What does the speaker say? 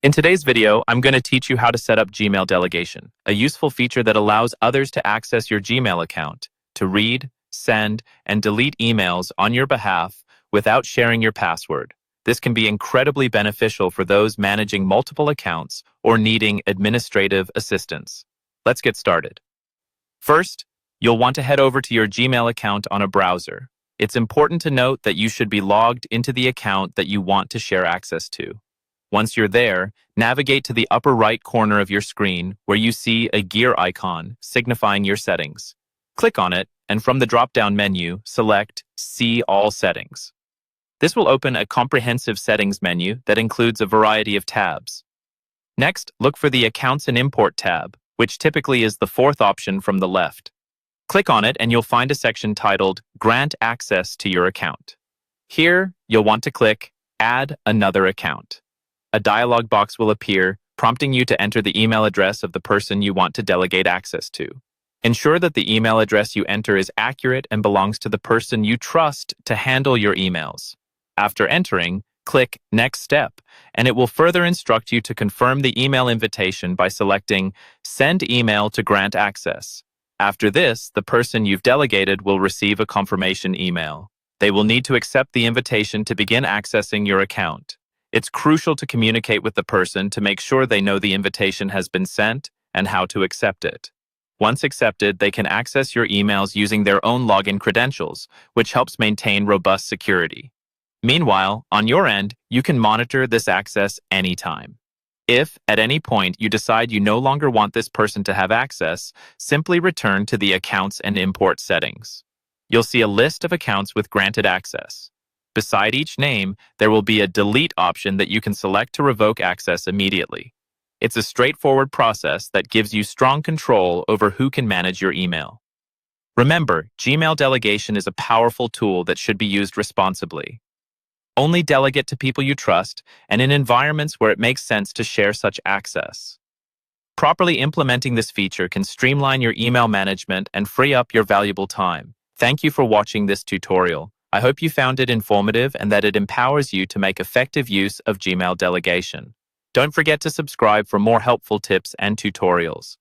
In today's video, I'm going to teach you how to set up Gmail Delegation, a useful feature that allows others to access your Gmail account to read, send, and delete emails on your behalf without sharing your password. This can be incredibly beneficial for those managing multiple accounts or needing administrative assistance. Let's get started. First, you'll want to head over to your Gmail account on a browser. It's important to note that you should be logged into the account that you want to share access to. Once you're there, navigate to the upper right corner of your screen where you see a gear icon signifying your settings. Click on it, and from the drop-down menu, select See All Settings. This will open a comprehensive settings menu that includes a variety of tabs. Next, look for the Accounts and Import tab, which typically is the fourth option from the left. Click on it and you'll find a section titled Grant Access to Your Account. Here, you'll want to click Add Another Account. A dialog box will appear, prompting you to enter the email address of the person you want to delegate access to. Ensure that the email address you enter is accurate and belongs to the person you trust to handle your emails. After entering, click Next Step, and it will further instruct you to confirm the email invitation by selecting Send Email to Grant Access. After this, the person you've delegated will receive a confirmation email. They will need to accept the invitation to begin accessing your account. It's crucial to communicate with the person to make sure they know the invitation has been sent and how to accept it. Once accepted, they can access your emails using their own login credentials, which helps maintain robust security. Meanwhile, on your end, you can monitor this access anytime. If, at any point, you decide you no longer want this person to have access, simply return to the Accounts and Import settings. You'll see a list of accounts with granted access. Beside each name, there will be a delete option that you can select to revoke access immediately. It's a straightforward process that gives you strong control over who can manage your email. Remember, Gmail Delegation is a powerful tool that should be used responsibly. Only delegate to people you trust and in environments where it makes sense to share such access. Properly implementing this feature can streamline your email management and free up your valuable time. Thank you for watching this tutorial. I hope you found it informative and that it empowers you to make effective use of Gmail Delegation. Don't forget to subscribe for more helpful tips and tutorials.